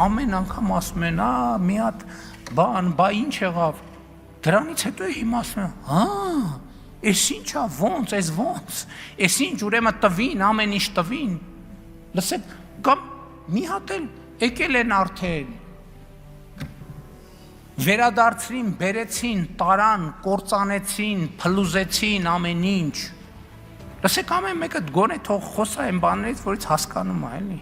ամեն անգամ ասում են, մի հատ բան, բա ինչ եղավ։ Դրանից հետո հիմա ասում են, էս ինչա, ոնց, էս ինչ ուրեմն տվին, ամեն ինչ տվին։ Լսեք, կամ մի հատ էլ եկել են արդեն։ Վերադարձրին, բերեցին, տարան, կործանեցին, փլուզեցին ամեն ինչ։ Լսեք, ամեն մեկը գոնե թող խոսա այն բաներից, որից հասկանում է, էլի։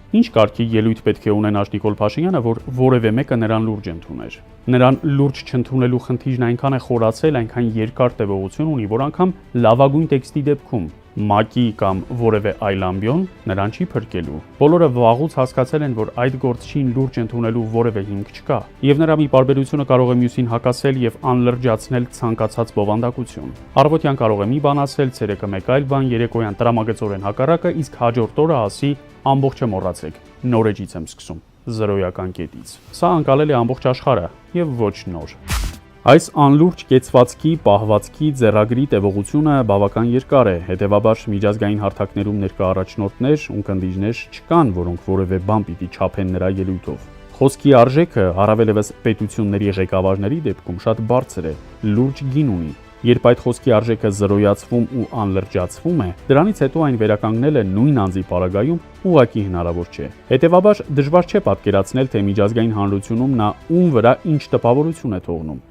Ինչ կարգի ելույթ պետք է ունենա Նիկոլ Փաշինյանը, որ որևէ մեկը նրան լուրջ ընդուներ։ Նրան լուրջ չընդունելու խնդիրն այնքան է խորացել, այնքան երկար տևողություն ունի, որ անգամ լավագույն տեքստի դեպքում ՄԱԿ-ի կամ որևէ այլ ամբիոն նրան չի փրկելու։ Բոլորը վաղուց հասկացել են, որ այդ գործչին լուրջ ընդունելու որևէ հիմք չկա, եւ նրա մի պարբերությունը կարող է մյուսին հակասել եւ անլրջացնել ցանկացած բովանդակություն։ Առավոտյան կարող է մի բան ասել, ցերեկը մեկ այլ բան, երեկոյան տրամագծորեն հակառակը, իսկ հաջորդ օրը ասի ամբողջը մոռացեք, նոր էջից եմ սկսում, զրոյական կետից։ Սա անցալել է ամբողջ աշխարհը եւ ոչ նոր։ Այս անլուրջ կեցվածքի, պահվածքի, ձեռագրի տևողությունը բավական երկար է, հետևաբար միջազգային հարթակներում ներկա առաջնորդներ, ունկնդիրներ չկան, որոնք որևէ բան պիտի չափեն նրա ելույթով։ Խոսքի արժեքը, առավելևս պետությունների ղեկավարների դեպքում շատ բարձր է, լուրջ գին ունի։ Երբ այդ խոսքի արժեքը զրոյացվում ու անլրջացվում է, դրանից հետո այն վերականգնելը նույն անձի պարագայում ուղղակի հնարավոր չէ։ Հետևաբար դժվար չէ պատկերացնել, թե միջազգային հանրությունում նա ում վրա ինչ տպավորություն է թողնում։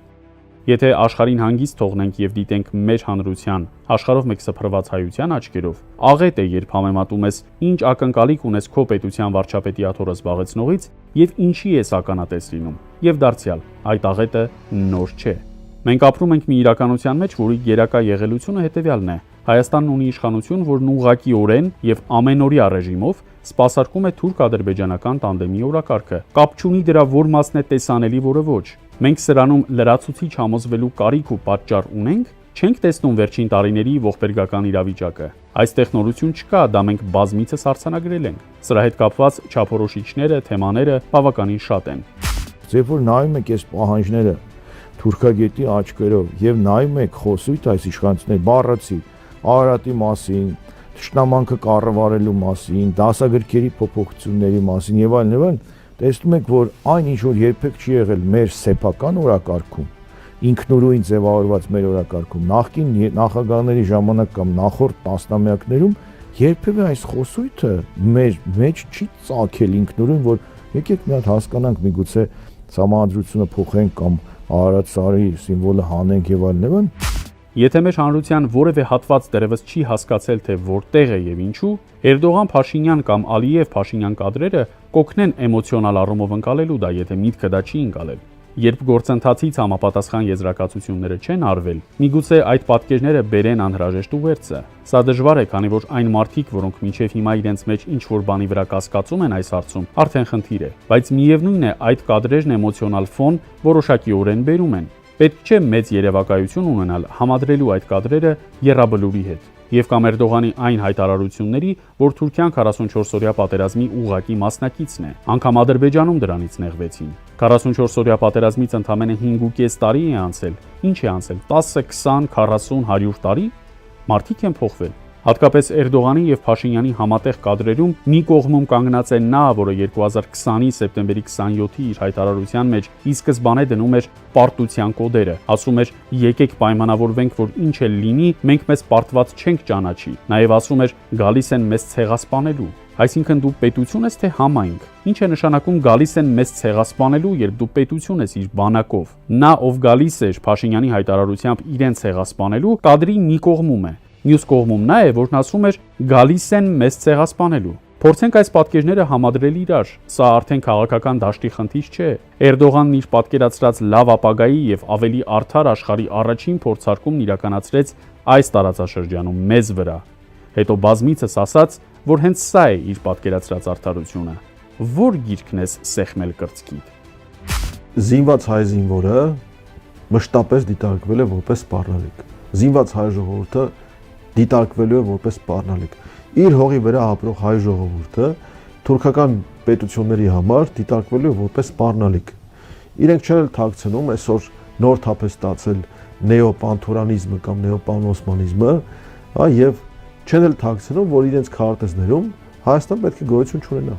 Եթե աշխարհին հանգիստ թողնենք եւ դիտենք մեր հանրության, աշխարհով մեկ սփռված հայության աչքերով, աղետ է, երբ համեմատում ես ինչ ակնկալիք ունես քո պետության վարչապետի աթոռը զբաղեցնողից եւ ինչի ես ականատես լինում։ Եվ դարձյալ, այդ աղետը նոր չէ։ Մենք ապրում ենք մի իրականության մեջ, որի գերակա եղելությունը հետևյալն է. Հայաստանն ունի իշխանություն, որն ուղղակիորեն եւ ամենօրյա ռեժիմով սպասարկում է թուրք-ադրբեջանական տանդեմի օրակարգը։ Կապ չունի դրա որ մասն է տեսանելի, որը ոչ։ Մենք սրանում լրացուցիչ համոզվելու կարիք ու պատճառ ունենք, չենք տեսնում վերջին տարիների ողբերգական իրավիճակը։ Այս տեխնոլոգիություն չկա, դա մենք բազմիցս արձանագրել ենք։ Սրա հետ կապված չափորոշիչները, թեմաները բավականին շատ են։ Երբ որ նայում եք այս պահանջները թուրքագետի աչքերով եւ նայում եք խոսույթ այս իշխանությունների բառացի Արարատի մասին, թշնամանքը կառավարելու մասին, դասագրքերի փոփոխությունների մասին եւ այլն, տեսնում եք, որ այն ինչ որ երբեք չի եղել մեր սեփական օրակարգում, ինքնուրույն ձևավորված մեր օրակարգում, նախկին նախագահների ժամանակ կամ նախորդ տասնամյակներում երբևէ այս խոսույթը մեր մեջ չի ծագել ինքնուրույն, որ եկեք մի հատ հասկանանք, միգուցե համանդրությունը փոխենք կամ Արարատ սարի սիմվոլը հանենք եւ այլն։ Եթե մեր հանրության որևէ հատված դեռևս չի հասկացել, թե որտեղ է եւ ինչու, Էրդողան-Փաշինյան կամ Ալիև-Փաշինյան կադրերը կօգնեն էմոցիոնալ առումով ընկալելու դա, եթե միտքը դա չի ընկալել։ Երբ գործընթացից համապատասխան եզրակացությունները չեն արվել, միգուցե այդ պատկերները բերեն անհրաժեշտ ուղերձը։ Սա դժվար է, քանի որ այն մարդիկ, որոնք մինչև հիմա իրենց մեջ ինչ-որ բանի վրա կասկածում են այս հարցում, արդեն խնդիր է, բայց միևնույն է, այդ կադրերն էմոցիոնալ ֆոն որոշակիորեն բերում են։ Պետք չէ մեծ երևակայություն ունենալ համադրելու այդ կադրերը եռաբլուրի հետ։ Եվ կամ Էրդողանի այն հայտարարությունների, որ Թուրքիան 44-օրյա պատերազմի ուղղակի մասնակիցն է, անգամ Ադրբեջանում դրանից նեղվեցին։ 44-օրյա պատերազմից ընդամենը 5.5 տարի է անցել։ Ինչ է անցել, 10, 20, 40, 100 տարի։ Մարդիկ են փոխվել։ Հատկապես Էրդողանի եւ Փաշինյանի համատեղ կադրերում մի կողմում կանգնած է նա, որը 2020-ի սեպտեմբերի 27-ի իր հայտարարության մեջ ի սկզբանե դնում էր պարտության կոդերը, ասում էր եկեք պայմանավորվենք, որ ինչ էլ լինի, մենք մեզ պարտված չենք ճանաչի, նաեւ ասում էր գալիս են մեզ ցեղասպանելու։ Այսինքն դու պետություն ես թե համայնք։ Ինչ է նշանակում գալիս են մեզ ցեղասպանելու, երբ դու պետություն ես իր բանակով։ Նա, ով գալիս էր Փաշինյանի հայտարարությամբ իրեն ցեղասպանելու, կադրի մի կողմում է։ Մյուս կողմում նա է, որն ասում էր գալիս են մեզ ցեղասպանելու։ Փորձենք այս պատկերները համադրել իրար։ Սա արդեն քաղաքական դաշտի խնդիր չէ։ Էրդողանն իր պատկերացրած լավ ապագայի եւ ավելի արդար աշխարհի առաջին փորձարկումն իրականացրեց այս տարածաշրջանում մեզ վրա։ Հետո բազմիցս ասաց, որ հենց սա է իր պատկերացրած արդարությունը։ Որ գիրքն ես սեղմել կրծքիդ։ Զինված հայ զինվորը մշտապես դիտարկվել է որպես սպառնալիք։ Զինված հայ ժողովուրդը դիտարկվելու է որպես սպառնալիք։ Իր հողի վրա ապրող հայ ժողովուրդը թուրքական պետությունների համար դիտարկվելու է որպես սպառնալիք։ Իրենք չեն թաքցնում այսօր նոր թափ է ստացել նեոպանթուրանիզմը կամ նեոպանոսմանիզմը, եւ չեն էլ թաքցնում, որ իրենց քարտեզներում Հայաստան պետք է գոյություն չունենա։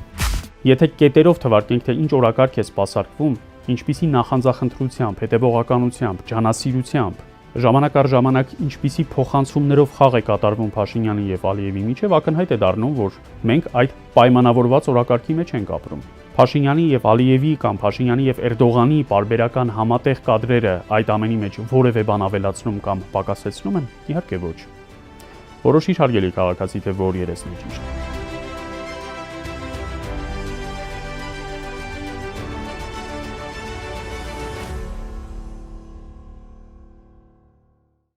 Եթե կետերով թվարկենք, թե ինչ օրակարգ է սպասարկվում, ինչպիսի նախանձախնդրությամբ, հետևողականությամբ, ջանասիրությամբ, ժամանակ առ ժամանակ ինչպիսի փոխանցումներով խաղ է կատարվում Փաշինյանի եւ Ալիևի միջև, ակնհայտ է դառնում, որ մենք այդ պայմանավորված օրակարգի մեջ ենք ապրում։ Փաշինյանի եւ Ալիևի կամ Փաշինյանի եւ Էրդողանի պարբերական համատեղ կադրերը այդ ամենի մեջ որևէ բան ավելացնում կամ պակասեցնում են, իհարկե ոչ։ Որոշիր հարգելի քաղաքացի, թե որ երեսն է ճիշտ։